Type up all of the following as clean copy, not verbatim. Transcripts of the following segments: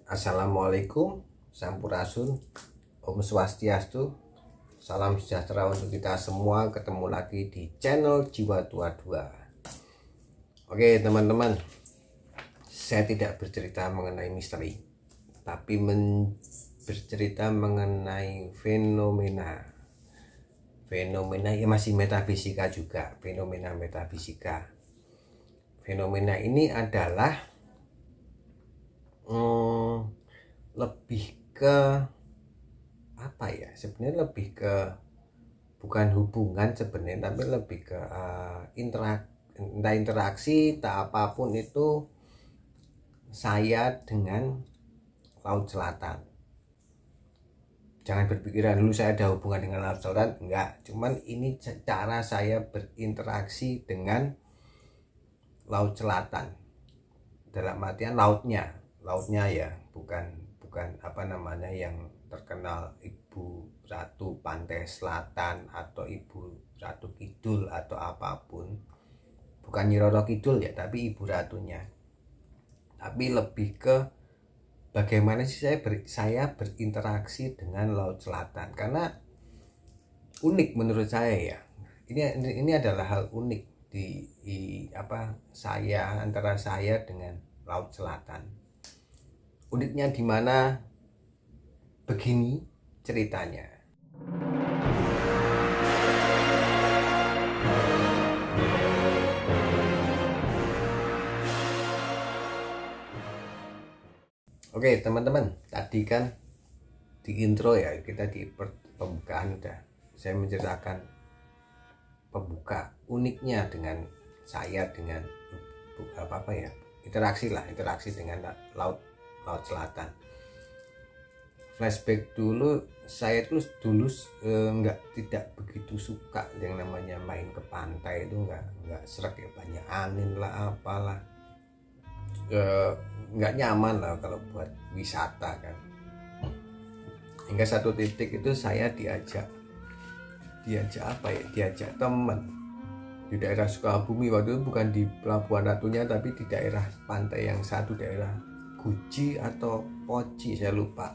Assalamualaikum, Sampurasun, Om Swastiastu, salam sejahtera untuk kita semua. Ketemu lagi di channel Jiwa Tua 2. Oke teman-teman, saya tidak bercerita mengenai misteri, tapi bercerita mengenai fenomena ya, masih metafisika juga, fenomena metafisika. Fenomena ini adalah lebih ke apa ya, sebenarnya lebih ke bukan hubungan sebenarnya, tapi lebih ke interaksi tak apapun itu saya dengan Laut Selatan. Jangan berpikiran dulu saya ada hubungan dengan Laut Selatan, enggak, cuman ini cara saya berinteraksi dengan Laut Selatan, dalam artian lautnya ya, bukan apa namanya yang terkenal Ibu Ratu Pantai Selatan atau Ibu Ratu Kidul atau apapun, bukan Nyi Roro Kidul ya, tapi Ibu Ratunya. Tapi lebih ke bagaimana sih saya berinteraksi dengan Laut Selatan, karena unik menurut saya ya. Ini adalah hal unik antara saya dengan Laut Selatan. Uniknya di mana? Begini ceritanya. Oke teman-teman, tadi kan di intro ya, kita di pembukaan udah saya menceritakan pembuka uniknya dengan saya dengan interaksi dengan Laut Selatan. Flashback dulu, saya dulu tidak begitu suka yang namanya main ke pantai, itu nggak serak ya, banyak angin lah apalah, nggak nyaman lah kalau buat wisata kan. Hingga satu titik itu saya diajak teman di daerah Sukabumi. Waktu itu bukan di Pelabuhan Ratunya, tapi di daerah pantai yang satu, daerah Guji atau Poci, saya lupa.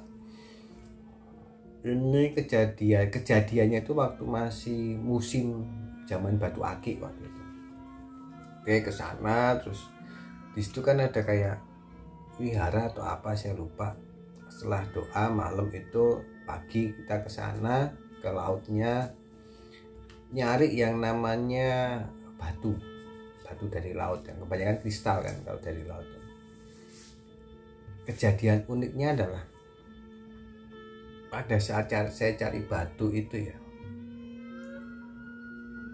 Ini kejadiannya itu waktu masih musim zaman batu akik waktu itu. Oke, ke sana, terus di situ kan ada kayak wihara atau apa, saya lupa. Setelah doa malam itu, pagi kita ke sana, ke lautnya, nyari yang namanya batu dari laut, yang kebanyakan kristal kan kalau dari laut. Kejadian uniknya adalah pada saat saya cari batu itu ya,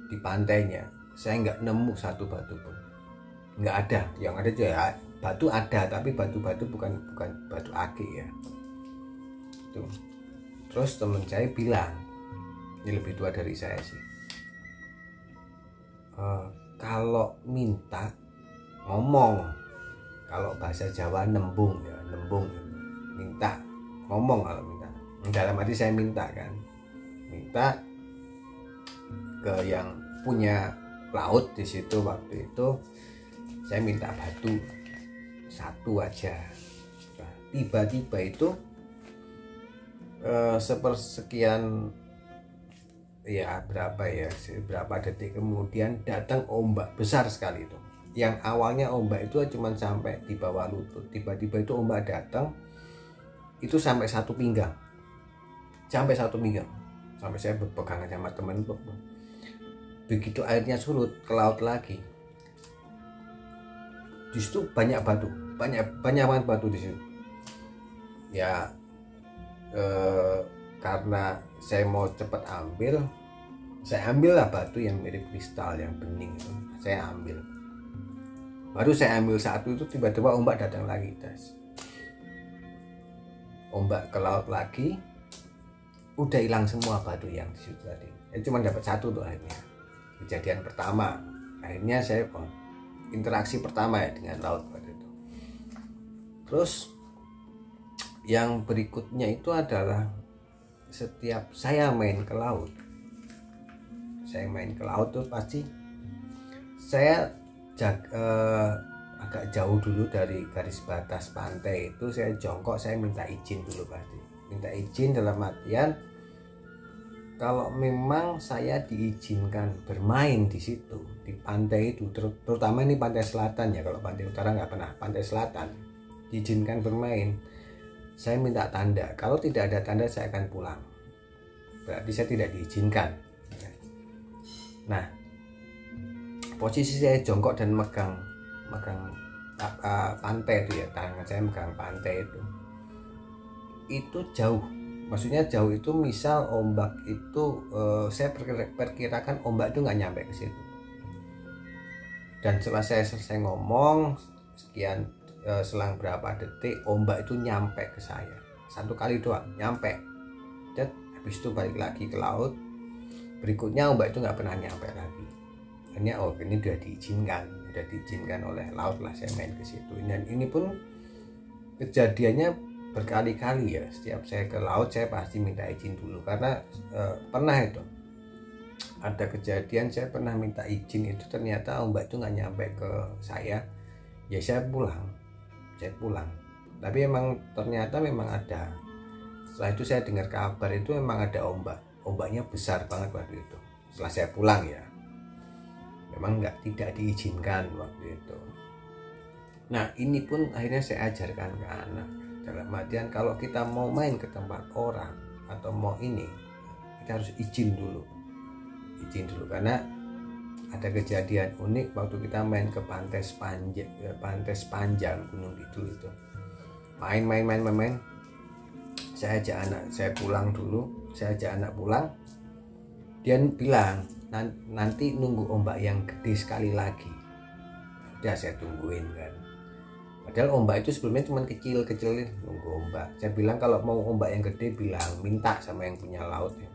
di pantainya saya nggak nemu satu batu pun, nggak ada. Yang ada ya batu ada, tapi batu-batu bukan batu akik ya. Tuh. Terus teman saya bilang, ini lebih tua dari saya sih, kalau minta ngomong, kalau bahasa Jawa nembung, minta ngomong. Kalau minta dalam arti saya minta ke yang punya laut di situ. Waktu itu saya minta batu satu aja. Nah, tiba-tiba itu sepersekian ya, berapa detik kemudian datang ombak besar sekali itu. Yang awalnya ombak itu cuma sampai di bawah lutut, tiba-tiba itu ombak datang itu sampai satu pinggang, sampai saya berpegangan sama teman. Begitu airnya surut ke laut lagi, di situ banyak banget batu di situ ya. Karena saya mau cepat saya ambil lah batu yang mirip kristal yang bening itu, saya ambil. Baru saya ambil satu itu, tiba-tiba ombak datang lagi, guys. Ombak ke laut lagi, udah hilang semua batu yang di situ tadi. Cuma dapat satu tuh akhirnya. Kejadian pertama, akhirnya saya interaksi pertama ya dengan laut waktu itu. Terus yang berikutnya itu adalah setiap saya main ke laut tuh pasti saya agak jauh dulu dari garis batas pantai itu, saya jongkok, saya minta izin dulu pasti. Minta izin dalam artian kalau memang saya diizinkan bermain di situ, di pantai itu, terutama ini pantai selatan ya, kalau pantai utara nggak pernah, pantai selatan diizinkan bermain, saya minta tanda. Kalau tidak ada tanda saya akan pulang, berarti saya tidak diizinkan. Nah, posisi saya jongkok dan megang pantai itu ya, tangan saya megang pantai itu jauh. Maksudnya jauh itu misal ombak itu saya perkirakan ombak itu nggak nyampe ke situ. Dan setelah saya selesai ngomong sekian, selang berapa detik ombak itu nyampe ke saya. Satu kali doang nyampe. Dan habis itu balik lagi ke laut. Berikutnya ombak itu nggak pernah nyampe lagi. Hanya ini udah diizinkan oleh laut lah saya main ke situ. Dan ini pun kejadiannya berkali-kali ya, setiap saya ke laut saya pasti minta izin dulu, karena pernah itu ada kejadian saya pernah minta izin itu ternyata ombak itu nggak nyampe ke saya, ya saya pulang. Tapi emang ternyata memang ada, setelah itu saya dengar kabar itu memang ada ombaknya besar banget waktu itu setelah saya pulang ya, memang tidak diizinkan waktu itu. Nah ini pun akhirnya saya ajarkan ke anak, dalam artian kalau kita mau main ke tempat orang atau mau ini, kita harus izin dulu, karena ada kejadian unik waktu kita main ke pantai sepanjang Gunung Kidul itu, main, saya ajak anak pulang, dia bilang nanti nunggu ombak yang gede sekali lagi. Udah saya tungguin kan, padahal ombak itu sebelumnya cuma kecil nunggu ombak. Saya bilang kalau mau ombak yang gede bilang, minta sama yang punya laut ya.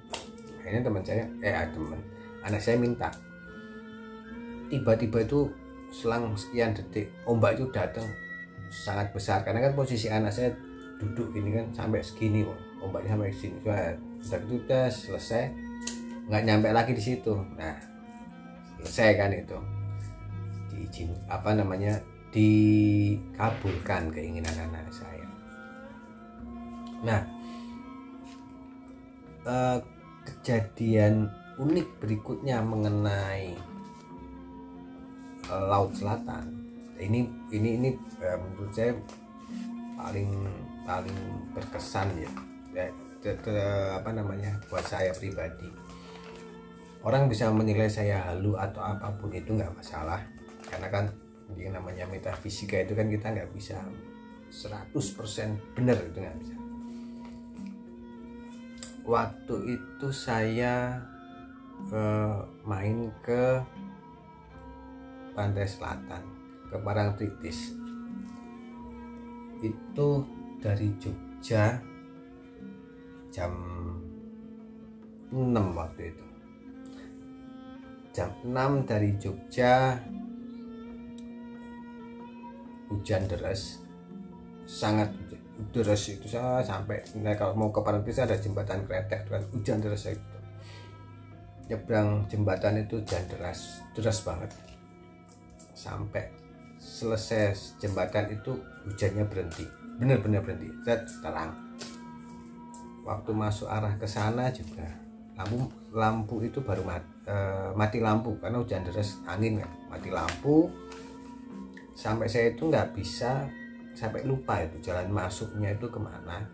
Akhirnya anak saya minta. Tiba-tiba itu selang sekian detik ombak itu datang sangat besar, karena kan posisi anak saya duduk gini kan sampai segini, ombaknya sampai segini. Udah selesai, nggak nyampe lagi di situ. Nah selesai kan itu, dikabulkan keinginan anak saya. Nah kejadian unik berikutnya mengenai Laut Selatan ini menurut saya paling berkesan ya, buat saya pribadi. Orang bisa menilai saya halu atau apapun itu nggak masalah, karena kan yang namanya metafisika itu kan kita nggak bisa 100% benar, itu nggak bisa. Waktu itu saya main ke pantai selatan, ke Parangtritis. Itu dari Jogja jam 6 waktu itu. Jam 6 dari Jogja, hujan deras, sangat deras itu, sampai kalau mau ke Parangtritis ada jembatan kretek kan, hujan deras itu. Nyebrang jembatan itu hujan deras banget. Sampai selesai jembatan itu hujannya berhenti, bener-bener berhenti, terang. Waktu masuk arah ke sana juga lampu itu baru mati lampu, karena hujan deras, angin kan, mati lampu. Sampai saya itu nggak bisa, sampai lupa itu jalan masuknya itu kemana.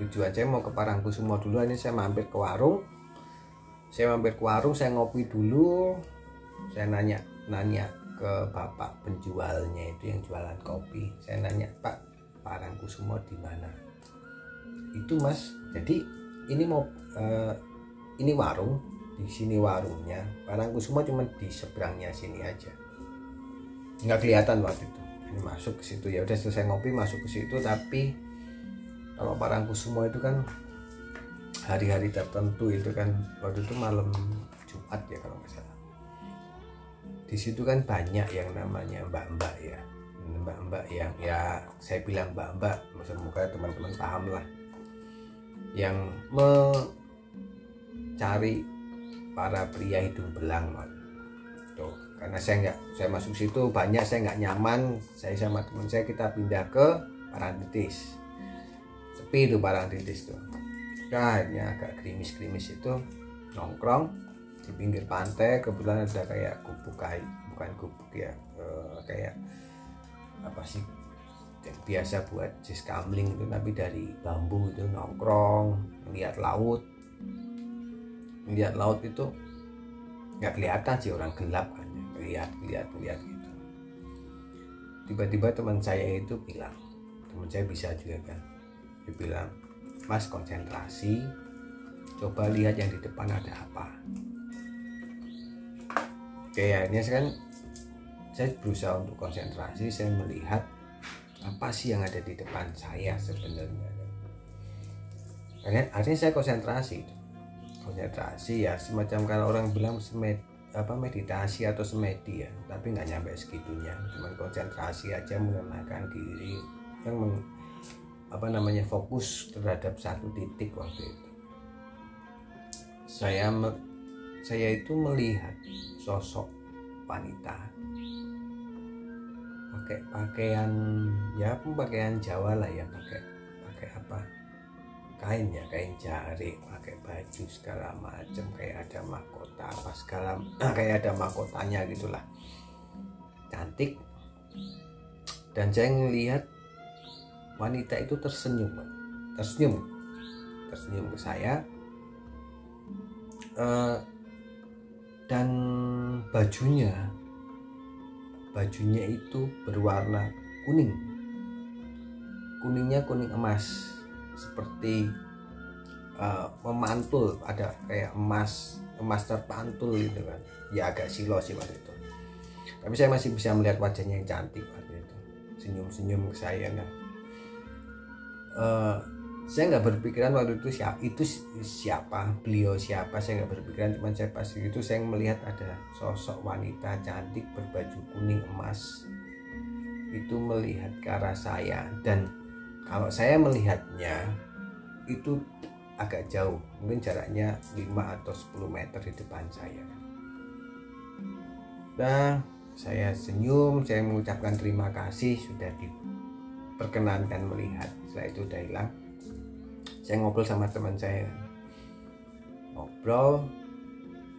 Tujuan saya mau ke Parangkusumo dulu, ini saya mampir ke warung, saya ngopi dulu. Saya nanya ke bapak penjualnya itu yang jualan kopi. Saya nanya, Pak, Parangkusumo di mana? Itu Mas, jadi ini ini warung, di sini warungnya. Parangkusumo cuma di seberangnya sini aja, nggak kelihatan waktu itu. Ini masuk ke situ, ya udah selesai ngopi masuk ke situ. Tapi kalau Parangkusumo itu kan hari-hari tertentu itu kan, waktu itu malam Jumat ya kalau nggak salah. Di situ kan banyak yang namanya mbak-mbak yang ya saya bilang mbak-mbak, semoga teman-teman paham lah, yang mencari para pria hidung belang tuh. karena saya masuk situ banyak, saya nggak nyaman. Saya sama teman saya kita pindah ke Parangtritis, sepi itu Parangtritis tuh. Akhirnya agak gerimis-gerimis itu nongkrong di pinggir pantai. Kebetulan ada kayak gubuk kayu, bukan gubuk ya, kayak apa sih yang biasa buat jas kamling itu, tapi dari bambu itu. Nongkrong melihat laut itu nggak kelihatan sih, orang gelap kan, lihat gitu. Tiba-tiba teman saya itu bilang, teman saya bisa juga kan, dia bilang, "Mas, konsentrasi, coba lihat yang di depan ada apa." Kayaknya saya berusaha untuk konsentrasi, saya melihat apa sih yang ada di depan saya sebenarnya. Akhirnya saya konsentrasi ya, semacam kalau orang bilang meditasi atau semedi ya, tapi nggak nyampe segitunya, cuman konsentrasi aja, menenangkan diri, yang fokus terhadap satu titik. Waktu itu saya itu melihat sosok wanita pakai pakaian Jawa lah ya, pakai apa, kain jarik, pakai baju segala macam, kayak ada mahkota apa segala, kayak ada mahkotanya gitulah, cantik. Dan saya ngelihat wanita itu tersenyum ke saya, dan bajunya itu berwarna kuningnya kuning emas, seperti memantul, ada kayak emas terpantul gitu kan ya, agak silo sih waktu itu, tapi saya masih bisa melihat wajahnya yang cantik waktu itu, senyum ke saya. Nah, saya nggak berpikiran waktu itu beliau siapa, saya nggak berpikiran, cuman saya pasti itu saya melihat ada sosok wanita cantik berbaju kuning emas itu melihat ke arah saya, dan kalau saya melihatnya itu agak jauh, mungkin jaraknya 5 atau 10 meter di depan saya. Nah, saya senyum, saya mengucapkan terima kasih sudah diperkenankan melihat. Setelah itu udah hilang. Saya ngobrol sama teman saya,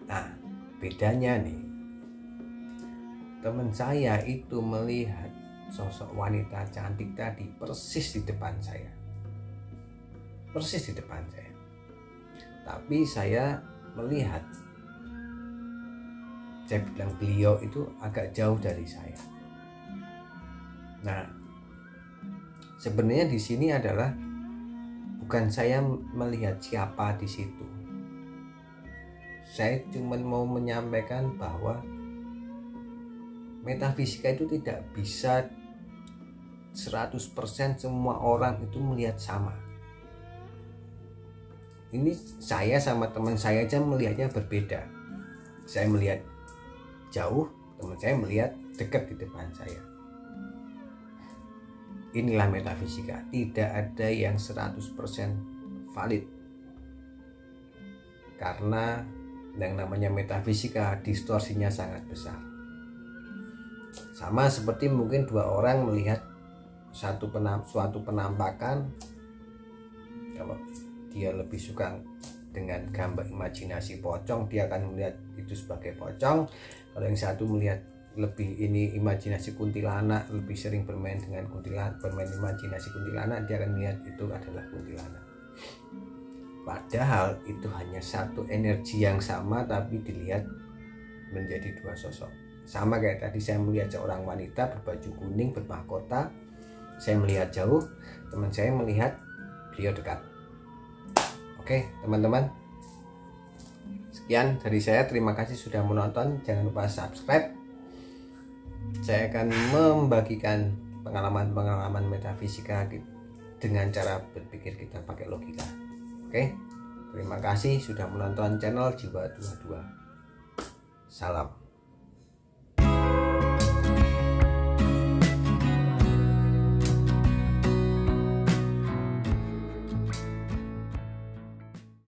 nah bedanya nih, teman saya itu melihat sosok wanita cantik tadi persis di depan saya, tapi saya melihat, saya bilang beliau itu agak jauh dari saya. Nah, sebenarnya di sini adalah bukan saya melihat siapa di situ. Saya cuma mau menyampaikan bahwa metafisika itu tidak bisa 100% semua orang itu melihat sama. Ini saya sama teman saya aja melihatnya berbeda. Saya melihat jauh, teman saya melihat dekat di depan saya. Inilah metafisika, tidak ada yang 100% valid, karena yang namanya metafisika distorsinya sangat besar. Sama seperti mungkin dua orang melihat suatu penampakan, kalau dia lebih suka dengan gambar imajinasi pocong, dia akan melihat itu sebagai pocong. Kalau yang satu melihat lebih ini imajinasi kuntilanak, lebih sering bermain dengan kuntilanak, bermain imajinasi kuntilanak, dia akan melihat itu adalah kuntilanak. Padahal itu hanya satu energi yang sama, tapi dilihat menjadi dua sosok. Sama kayak tadi saya melihat seorang wanita berbaju kuning bermahkota, saya melihat jauh, teman saya melihat beliau dekat. Oke teman-teman, sekian dari saya, terima kasih sudah menonton, jangan lupa subscribe. Saya akan membagikan pengalaman-pengalaman metafisika dengan cara berpikir kita pakai logika. Oke, terima kasih sudah menonton channel Jiwa 22. Salam.